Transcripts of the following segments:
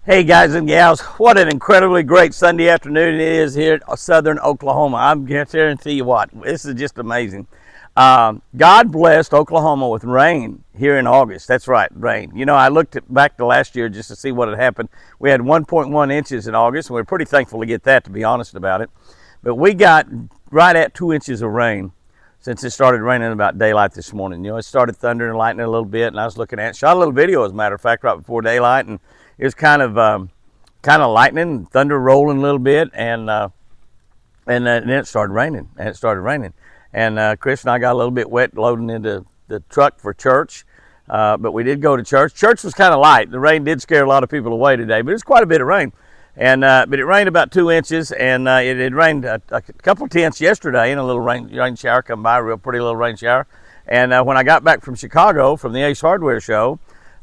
Hey guys and gals, what an incredibly great Sunday afternoon it is here in southern Oklahoma. I'm guarantee you what, this is just amazing. God blessed Oklahoma with rain here in August. That's right, rain. You know, I looked back to last year just to see what had happened. We had 1.1 inches in August, and we we're pretty thankful to get that, to be honest about it. But we got right at 2 inches of rain since it started raining about daylight this morning. You know, it started thundering and lightning a little bit, and I was looking at it. Shot a little video, as a matter of fact, right before daylight, and it was kind of lightning, thunder rolling a little bit, and then it started raining, and Chris and I got a little bit wet loading into the truck for church, but we did go to church. Church was kind of light. The rain did scare a lot of people away today, but it's quite a bit of rain, and but it rained about 2 inches, and it had rained a couple of tenths yesterday, and a little rain shower come by, a real pretty little rain shower, and when I got back from Chicago from the Ace Hardware show,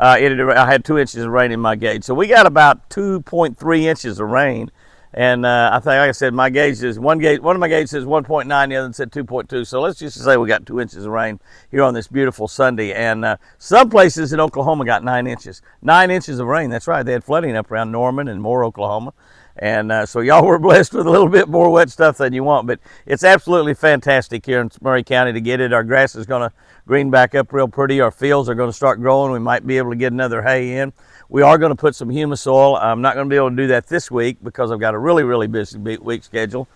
I had 2 inches of rain in my gauge. So we got about 2.3 inches of rain. And I think, like I said, my gauge is one of my gauges says 1.9, the other one said 2.2. So let's just say we got 2 inches of rain here on this beautiful Sunday. And some places in Oklahoma got 9 inches. 9 inches of rain, that's right. They had flooding up around Norman and Moore, Oklahoma. And so y'all were blessed with a little bit more wet stuff than you want. But it's absolutely fantastic here in Murray County to get it. Our grass is going to green back up real pretty. Our fields are going to start growing. We might be able to get another hay in. We are going to put some humus soil. I'm not going to be able to do that this week because I've got a really busy week schedule.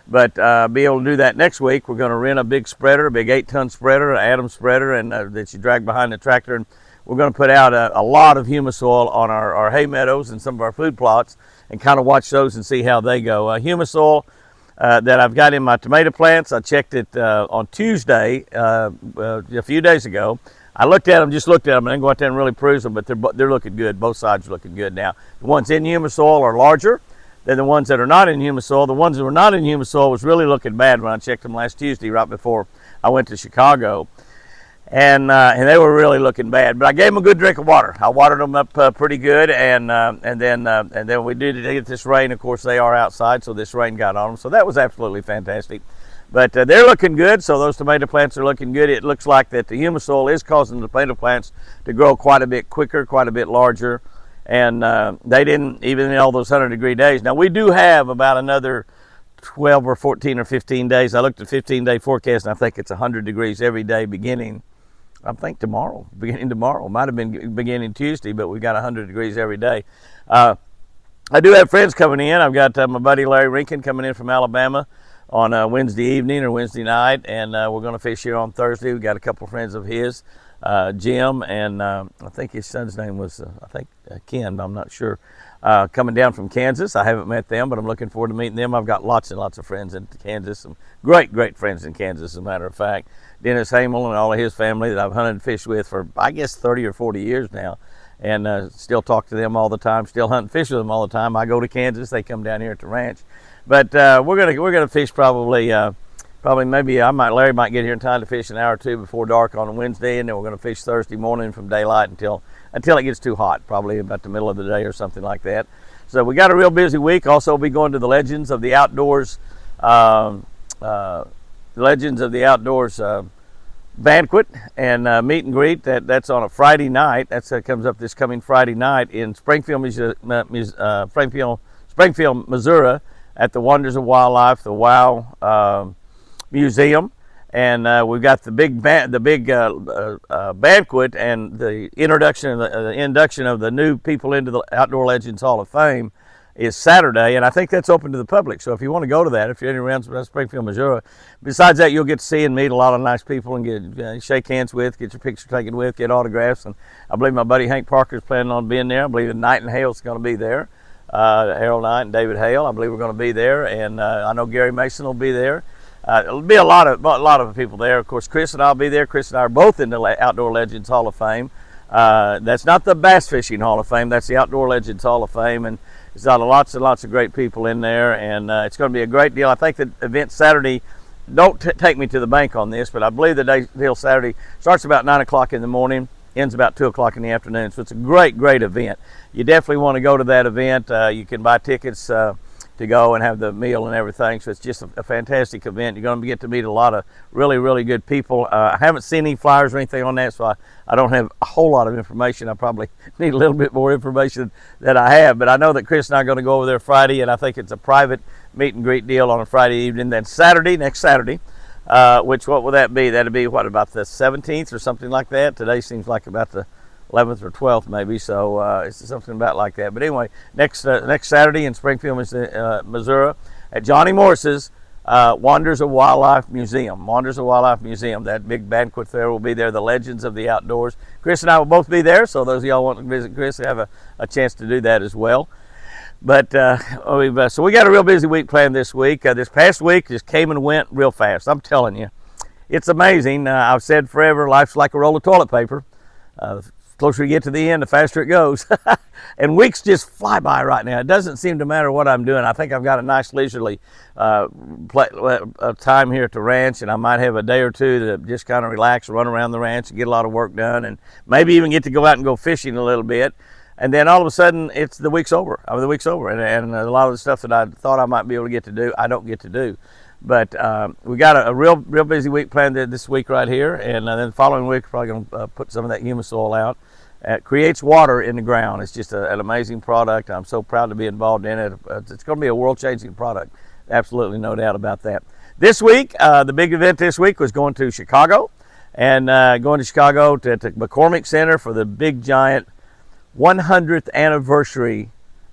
But be able to do that next week. We're going to rent a big spreader, a big 8-ton spreader, an Adam spreader, and that you drag behind the tractor. And we're going to put out a lot of humus soil on our hay meadows and some of our food plots and kind of watch those and see how they go. Humus soil that I've got in my tomato plants, I checked it on Tuesday, a few days ago. I looked at them, and didn't go out there and really peruse them, but they're looking good. Both sides are looking good now. The ones in humus soil are larger than the ones that are not in humus soil. The ones that were not in humus soil was really looking bad when I checked them last Tuesday, right before I went to Chicago. And they were really looking bad, but I gave them a good drink of water. I watered them up pretty good, and then we did get this rain. Of course, they are outside, so this rain got on them. So that was absolutely fantastic. But they're looking good. So those tomato plants are looking good. It looks like that the humus soil is causing the tomato plants to grow quite a bit quicker, quite a bit larger, and they didn't even in all those 100-degree days. Now we do have about another 12 or 14 or 15 days. I looked at 15-day forecast, and I think it's 100 degrees every day beginning. I think beginning tomorrow. Might have been beginning Tuesday, but we got 100 degrees every day. I do have friends coming in. I've got my buddy Larry Rinkin coming in from Alabama on Wednesday evening or Wednesday night, and we're going to fish here on Thursday. We've got a couple of friends of his, Jim, and I think his son's name was, Ken, but I'm not sure, coming down from Kansas. I haven't met them, but I'm looking forward to meeting them. I've got lots and lots of friends in Kansas, some great friends in Kansas, as a matter of fact. Dennis Hamel and all of his family that I've hunted and fished with for, I guess, 30 or 40 years now, and still talk to them all the time, still hunt and fish with them all the time. I go to Kansas, they come down here at the ranch. But we're gonna fish probably maybe Larry might get here in time to fish an hour or two before dark on a Wednesday, and then we're gonna fish Thursday morning from daylight until it gets too hot, probably about the middle of the day or something like that. So we got a real busy week. Also, we'll be going to the Legends of the Outdoors banquet and meet and greet. That's on a Friday night. That comes up this coming Friday night in Springfield, Missouri, at the Wonders of Wildlife, the WOW Museum, and we've got the big banquet and the induction of the new people into the Outdoor Legends Hall of Fame is Saturday, and I think that's open to the public. So if you want to go to that, if you're in around Springfield, Missouri, besides that, you'll get to see and meet a lot of nice people and get shake hands with, get your picture taken with, get autographs. And I believe my buddy Hank Parker is planning on being there. I believe the Knight and Hale's going to be there. Harold Knight and David Hale, I believe we're going to be there, and I know Gary Mason will be there. It'll be a lot of people there. Of course, Chris and I'll be there. Chris and I are both in the Outdoor Legends Hall of Fame. That's not the Bass Fishing Hall of Fame. That's the Outdoor Legends Hall of Fame, and there's lots and lots of great people in there, and it's going to be a great deal. I think the event Saturday, don't take me to the bank on this, but I believe the deal Saturday starts about 9 o'clock in the morning, ends about 2 o'clock in the afternoon. So it's a great event. You definitely want to go to that event. You can buy tickets to go and have the meal and everything. So it's just a fantastic event. You're going to get to meet a lot of really, really good people. I haven't seen any flyers or anything on that, so I don't have a whole lot of information. I probably need a little bit more information than I have, but I know that Chris and I are going to go over there Friday, and I think it's a private meet and greet deal on a Friday evening. Then Saturday, next Saturday, which what will that be? That'll be what, about the 17th or something like that? Today seems like about the 11th or 12th maybe, so it's something about like that. But anyway, next Saturday in Springfield, Missouri, at Johnny Morris's Wonders of Wildlife Museum. Wonders of Wildlife Museum. That big banquet fair will be there. The Legends of the Outdoors. Chris and I will both be there, so those of y'all want to visit Chris have a chance to do that as well. But so we got a real busy week planned this week. This past week just came and went real fast. I'm telling you, it's amazing. I've said forever, life's like a roll of toilet paper. The closer you get to the end, the faster it goes. And weeks just fly by right now. It doesn't seem to matter what I'm doing. I think I've got a nice leisurely time here at the ranch, and I might have a day or two to just kind of relax, run around the ranch and get a lot of work done, and maybe even get to go out and go fishing a little bit. And then all of a sudden, the week's over. The week's over, and a lot of the stuff that I thought I might be able to get to do, I don't get to do. But we got a real busy week planned this week right here, and then the following week, we're probably going to put some of that humus soil out. It creates water in the ground. It's just an amazing product. I'm so proud to be involved in it. It's going to be a world-changing product. Absolutely no doubt about that. This week, the big event this week was going to Chicago, and going to Chicago to McCormick Center for the big, giant 100th anniversary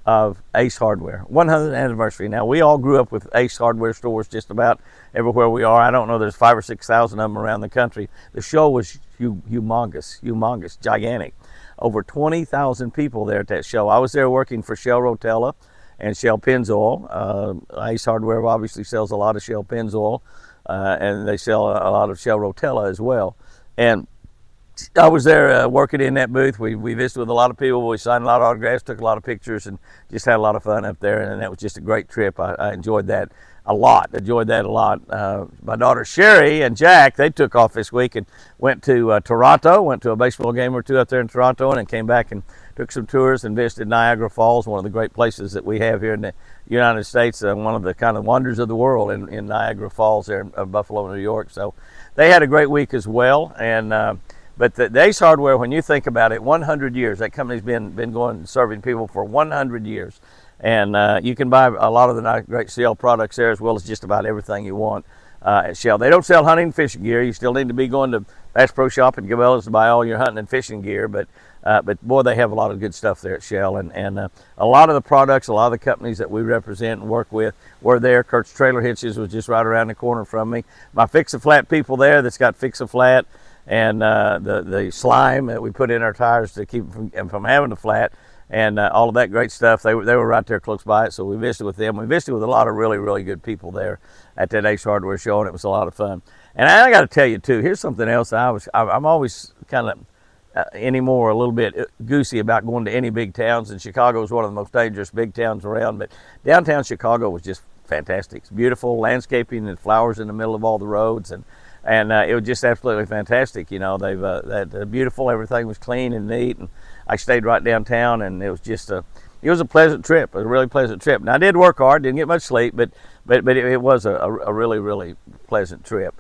of Ace Hardware. 100th anniversary. Now, we all grew up with Ace Hardware stores just about everywhere we are. I don't know, there's 5,000 or 6,000 of them around the country. The show was humongous, gigantic. Over 20,000 people there at that show. I was there working for Shell Rotella and Shell Pennzoil. Ace Hardware obviously sells a lot of Shell Pennzoil, and they sell a lot of Shell Rotella as well. And I was there working in that booth. We visited with a lot of people. We signed a lot of autographs, took a lot of pictures, and just had a lot of fun up there. And that was just a great trip. I enjoyed that a lot. My daughter Sherry and Jack, they took off this week and went to Toronto, went to a baseball game or two up there in Toronto, and then came back and took some tours and visited Niagara Falls, one of the great places that we have here in the United States, one of the kind of wonders of the world in Niagara Falls there in Buffalo, New York. So they had a great week as well. And but the Ace Hardware, when you think about it, 100 years. That company's been going serving people for 100 years. And you can buy a lot of the great Shell products there, as well as just about everything you want at Shell. They don't sell hunting and fishing gear. You still need to be going to Bass Pro Shop and Cabela's to buy all your hunting and fishing gear. But boy, they have a lot of good stuff there at Shell. And a lot of the products, a lot of the companies that we represent and work with were there. Kurt's Trailer Hitches was just right around the corner from me. My Fix-A-Flat people there that's got Fix-A-Flat. And the slime that we put in our tires to keep them from having a flat, and all of that great stuff, they were right there close by it, so we visited with them. We visited with a lot of really, really good people there at that Ace Hardware show, and it was a lot of fun. And I got to tell you, too, here's something else. I'm always kind of anymore a little bit goosey about going to any big towns, and Chicago is one of the most dangerous big towns around, but downtown Chicago was just fantastic. It's beautiful, landscaping and flowers in the middle of all the roads, and it was just absolutely fantastic. You know, they've beautiful. Everything was clean and neat, and I stayed right downtown, and it was just it was a pleasant trip. It was a really pleasant trip. Now I did work hard, didn't get much sleep, but it was a really, really pleasant trip.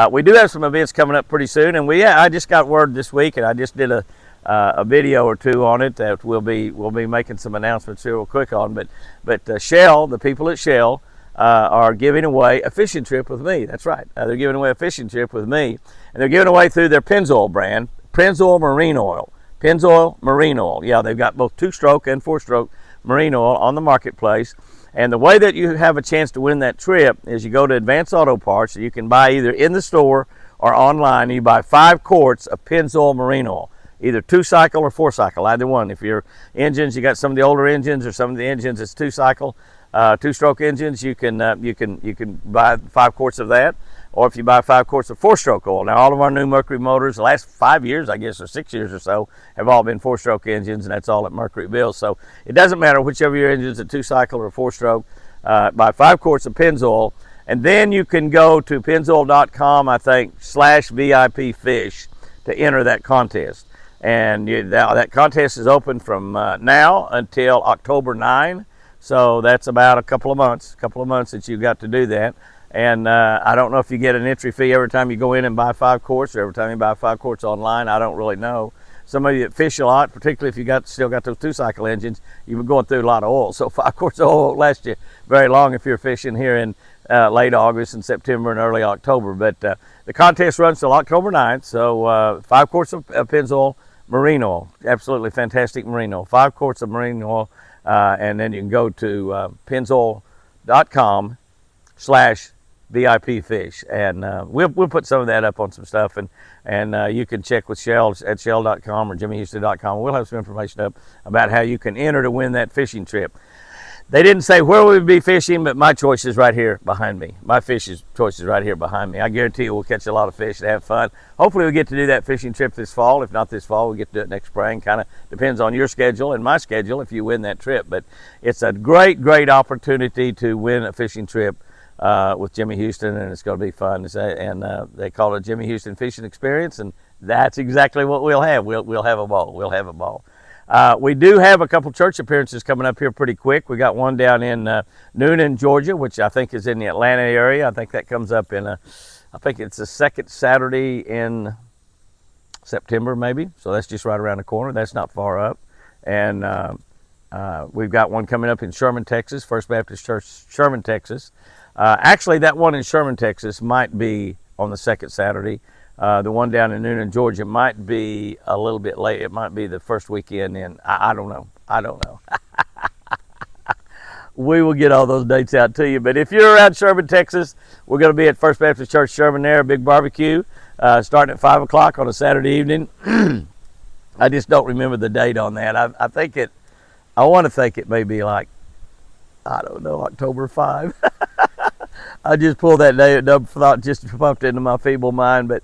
We do have some events coming up pretty soon, and I just got word this week, and I just did a video or two on it that we'll be making some announcements here real quick on. But Shell, the people at Shell, are giving away a fishing trip with me. That's right. They're giving away a fishing trip with me. And they're giving away through their Pennzoil brand, Pennzoil Marine Oil. Pennzoil Marine Oil. Yeah, they've got both 2-stroke and 4-stroke marine oil on the marketplace. And the way that you have a chance to win that trip is you go to Advanced Auto Parts. You can buy either in the store or online. You buy 5 quarts of Pennzoil Marine Oil, either 2-cycle or 4-cycle, either one. If your engines, you got some of the older engines or some of the engines that's 2-cycle, 2-stroke engines, you can buy 5 quarts of that, or if you buy 5 quarts of 4-stroke oil. Now, all of our new Mercury motors, the last 5 years, I guess, or 6 years or so, have all been 4-stroke engines, and that's all at Mercury builds. So it doesn't matter whichever your engine's a 2-cycle or 4-stroke. Buy 5 quarts of Pennzoil, and then you can go to pennzoil.com, I think, /VIP fish to enter that contest. And that contest is open from now until October 9. So that's about a couple of months that you've got to do that. And I don't know if you get an entry fee every time you go in and buy 5 quarts, or every time you buy 5 quarts online. I don't really know. Some of you that fish a lot, particularly if you still got those 2-cycle engines, you've been going through a lot of oil. So 5 quarts of oil won't last you very long if you're fishing here in late August and September and early October. But the contest runs till October 9th. So 5 quarts of Pennzoil marine oil, absolutely fantastic marine oil. 5 quarts of marine oil, and then you can go to pennzoil.com/VIP fish, and we'll put some of that up on some stuff, and you can check with Shell at shell.com or jimmyhouston.com. We'll have some information up about how you can enter to win that fishing trip. They didn't say where we would be fishing, but my choice is right here behind me. My choice is right here behind me. I guarantee you we'll catch a lot of fish and have fun. Hopefully we get to do that fishing trip this fall. If not this fall, we get to do it next spring. Kind of depends on your schedule and my schedule if you win that trip. But it's a great, great opportunity to win a fishing trip with Jimmy Houston, and it's going to be fun. And they call it Jimmy Houston Fishing Experience, and that's exactly what we'll have. We'll have a ball. We'll have a ball. We do have a couple church appearances coming up here pretty quick. We got one down in Newman, Georgia, which I think is in the Atlanta area. I think that comes up I think it's the second Saturday in September maybe. So that's just right around the corner. That's not far up. And we've got one coming up in Sherman, Texas, First Baptist Church, Sherman, Texas. Actually, that one in Sherman, Texas might be on the second Saturday. The one down in Newman, Georgia might be a little bit late. It might be the first weekend in. I don't know. We will get all those dates out to you. But if you're around Sherman, Texas, we're going to be at First Baptist Church Sherman there, a big barbecue, starting at 5 o'clock on a Saturday evening. I just don't remember the date on that. I want to think it may be like, I don't know, October 5. I just pulled that day thought just pumped into my feeble mind, but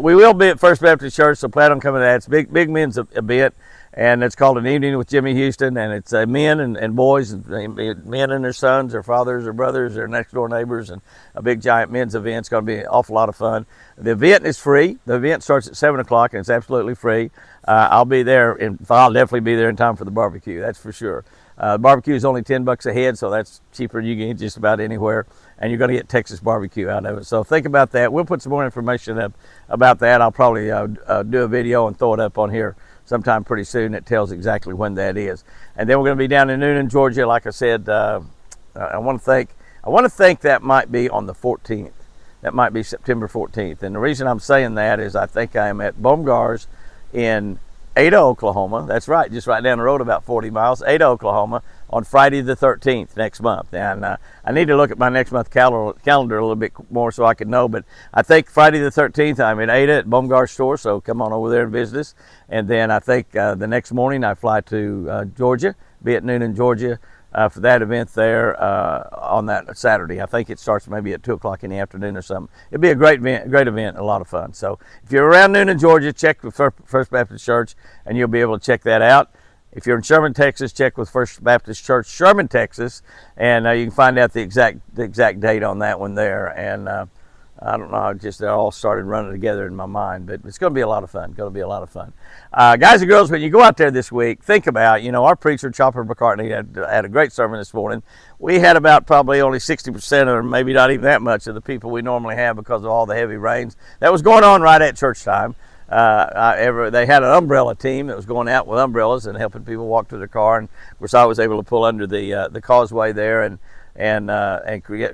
we will be at First Baptist Church, so plan on coming to that. It's big men's event, and it's called An Evening with Jimmy Houston, and it's men and boys, and men and their sons, their fathers, their brothers, their next door neighbors, and a big giant men's event. It's going to be an awful lot of fun. The event is free. The event starts at 7 o'clock, and it's absolutely free. I'll be there, and I'll definitely be there in time for the barbecue, that's for sure. Barbecue is only $10 a head, so that's cheaper than you can get just about anywhere, and you're going to get Texas barbecue out of it. So think about that. We'll put some more information up about that. I'll probably do a video and throw it up on here sometime pretty soon that tells exactly when that is. And then we're going to be down in Newman, Georgia. Like I said, I want to think that might be on the 14th. That might be September 14th. And the reason I'm saying that is I think I am at Baumgar's in Ada, Oklahoma. That's right, just right down the road about 40 miles, Ada, Oklahoma, on Friday the 13th next month. And I need to look at my next month calendar a little bit more so I can know, but I think Friday the 13th I'm in Ada at Baumgar's store, so come on over there and visit us. And then I think the next morning I fly to Georgia, be at Newman, Georgia, for that event there on that Saturday. I think it starts maybe at 2 o'clock in the afternoon or something. It'll be a great event, a lot of fun. So if you're around Newman, Georgia, check with First Baptist Church, and you'll be able to check that out. If you're in Sherman, Texas, check with First Baptist Church, Sherman, Texas, and you can find out the exact date on that one there. And I don't know, they all started running together in my mind, but it's going to be a lot of fun. Guys and girls, when you go out there this week, think about, our preacher, Chopper McCartney, had a great sermon this morning. We had about probably only 60% or maybe not even that much of the people we normally have because of all the heavy rains. That was going on right at church time. They had an umbrella team that was going out with umbrellas and helping people walk to their car. And of course, I was able to pull under the causeway there and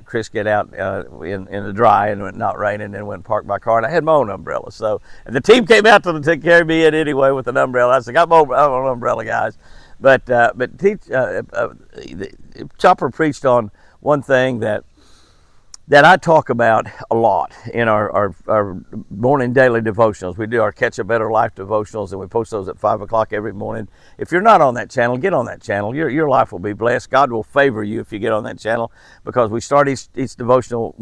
Chris get out in the dry and not raining, and went and parked my car. And I had my own umbrella. So and the team came out to carry me in anyway with an umbrella. I said, I'm an umbrella, guys. But Chopper preached on one thing that I talk about a lot in our morning daily devotionals. We do our Catch a Better Life devotionals, and we post those at 5 o'clock every morning. If you're not on that channel, get on that channel. Your life will be blessed. God will favor you if you get on that channel, because we start each devotional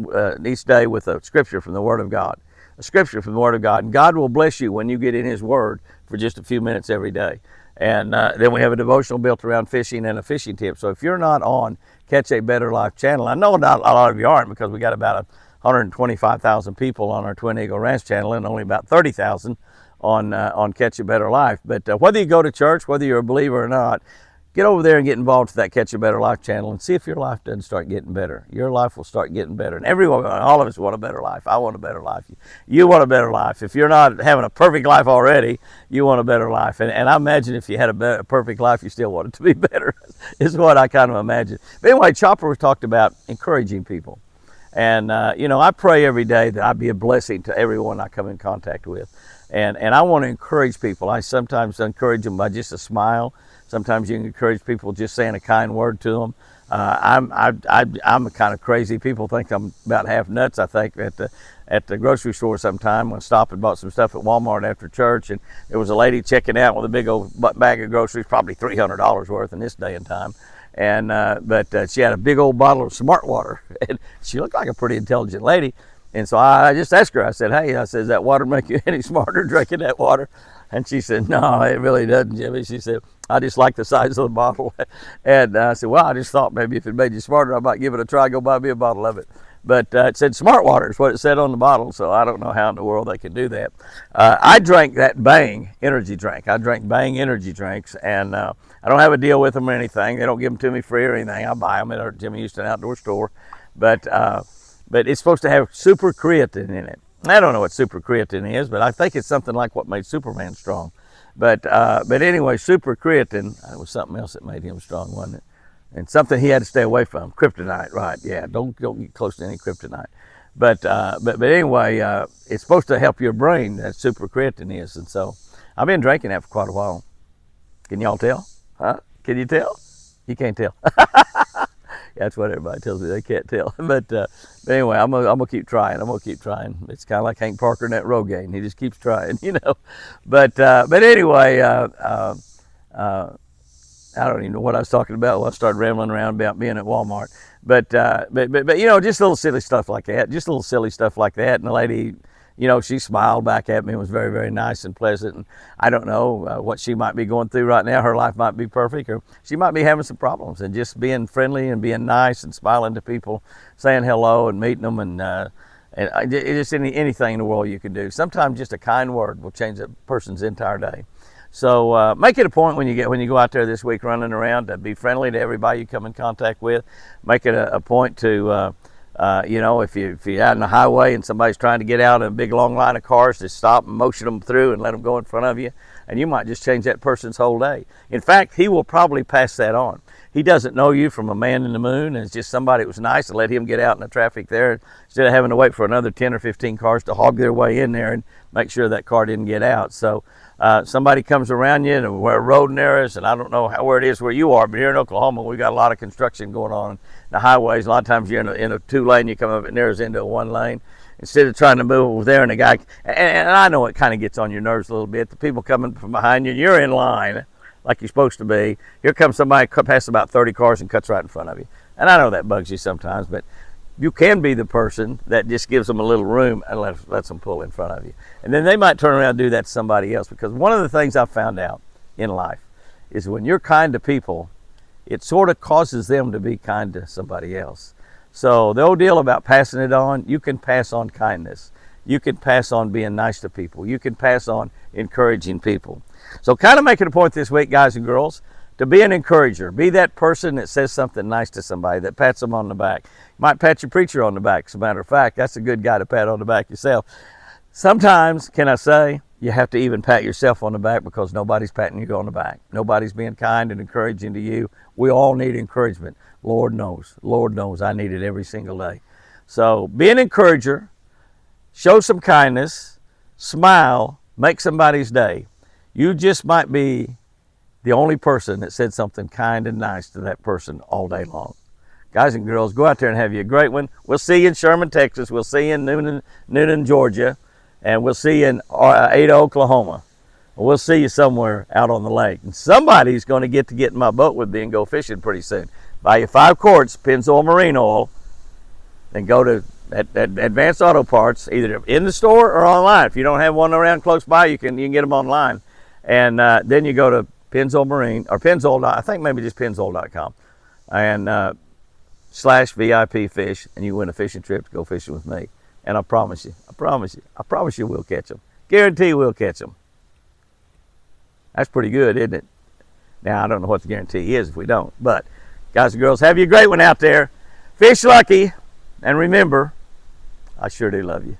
each day with a scripture from the Word of God. A scripture from the Word of God. And God will bless you when you get in His Word for just a few minutes every day. And then we have a devotional built around fishing and a fishing tip. So if you're not on Catch a Better Life channel, I know not a lot of you aren't, because we got about 125,000 people on our Twin Eagle Ranch channel and only about 30,000 on Catch a Better Life. But whether you go to church, whether you're a believer or not, get over there and get involved with that Catch a Better Life channel and see if your life doesn't start getting better. Your life will start getting better. And everyone, all of us want a better life. I want a better life. You want a better life. If you're not having a perfect life already, you want a better life. And I imagine if you had a perfect life, you still want it to be better, is what I kind of imagine. But anyway, Chopper talked about encouraging people. And, I pray every day that I be a blessing to everyone I come in contact with. And I want to encourage people. I sometimes encourage them by just a smile. Sometimes you can encourage people just saying a kind word to them. I'm kind of crazy. People think I'm about half nuts, I think, at the grocery store sometime. When I stopped and bought some stuff at Walmart after church, and there was a lady checking out with a big old bag of groceries, probably $300 worth in this day and time. And but she had a big old bottle of Smart Water, and she looked like a pretty intelligent lady. And so I just asked her, I said, hey, does that water make you any smarter drinking that water? And she said, no, it really doesn't, Jimmy. She said, I just like the size of the bottle. And I said, well, I just thought maybe if it made you smarter, I might give it a try, go buy me a bottle of it. But it said Smart Water is what it said on the bottle, so I don't know how in the world they could do that. I drank that Bang energy drink. I drank Bang energy drinks, and I don't have a deal with them or anything. They don't give them to me free or anything. I buy them at our Jimmy Houston outdoor store. But it's supposed to have super creatine in it. I don't know what super creatine is, but I think it's something like what made Superman strong. But anyway, super creatine, it was something else that made him strong, wasn't it? And something he had to stay away from. Kryptonite, right? Yeah, don't get close to any kryptonite. But anyway, it's supposed to help your brain. That super creatine is, and so I've been drinking that for quite a while. Can y'all tell? Huh? Can you tell? You can't tell. That's what everybody tells me. They can't tell. But anyway, I'm gonna keep trying. I'm gonna keep trying. It's kind of like Hank Parker in that Rogaine. He just keeps trying, But anyway, I don't even know what I was talking about. Well, I started rambling around about being at Walmart. But just little silly stuff like that. Just little silly stuff like that. And the lady, she smiled back at me and was very, very nice and pleasant. And I don't know what she might be going through right now. Her life might be perfect, or she might be having some problems. And just being friendly and being nice and smiling to people, saying hello and meeting them, and just anything in the world you can do. Sometimes just a kind word will change a person's entire day. So make it a point when you go out there this week running around to be friendly to everybody you come in contact with. Make it a point to, if you're out on the highway and somebody's trying to get out in a big long line of cars, just stop and motion them through and let them go in front of you. And you might just change that person's whole day. In fact, he will probably pass that on. He doesn't know you from a man in the moon, and it's just somebody that was nice to let him get out in the traffic there instead of having to wait for another 10 or 15 cars to hog their way in there and make sure that car didn't get out. So somebody comes around you and where a road there is, and I don't know where it is where you are, but here in Oklahoma, we got a lot of construction going on. The highways, a lot of times you're in a 2-lane, you come up and narrows into a 1-lane. Instead of trying to move over there, and the guy, and I know it kind of gets on your nerves a little bit, the people coming from behind you, you're in line like you're supposed to be. Here comes somebody, passes about 30 cars and cuts right in front of you. And I know that bugs you sometimes, but you can be the person that just gives them a little room and lets them pull in front of you. And then they might turn around and do that to somebody else, because one of the things I've found out in life is when you're kind to people, it sort of causes them to be kind to somebody else. So the old deal about passing it on, you can pass on kindness. You can pass on being nice to people. You can pass on encouraging people. So kind of make it a point this week, guys and girls, to be an encourager. Be that person that says something nice to somebody, that pats them on the back. You might pat your preacher on the back, as a matter of fact. That's a good guy to pat on the back yourself. Sometimes, can I say, you have to even pat yourself on the back, because nobody's patting you on the back. Nobody's being kind and encouraging to you. We all need encouragement. Lord knows I need it every single day. So be an encourager, show some kindness, smile, make somebody's day. You just might be the only person that said something kind and nice to that person all day long. Guys and girls, go out there and have you a great one. We'll see you in Sherman, Texas. We'll see you in Newman, Georgia. And we'll see you in Ada, Oklahoma. We'll see you somewhere out on the lake. And somebody's going to get in my boat with me and go fishing pretty soon. Buy you 5 quarts, Pennzoil Marine Oil, and go to Advanced Auto Parts, either in the store or online. If you don't have one around close by, you can get them online. And then you go to Pennzoil Marine, or Pennzoil, I think maybe just Pennzoil.com, and /VIP fish, and you win a fishing trip to go fishing with me. And I promise you we'll catch them. Guarantee we'll catch them. That's pretty good, isn't it? Now, I don't know what the guarantee is if we don't. But, guys and girls, have you a great one out there. Fish lucky. And remember, I sure do love you.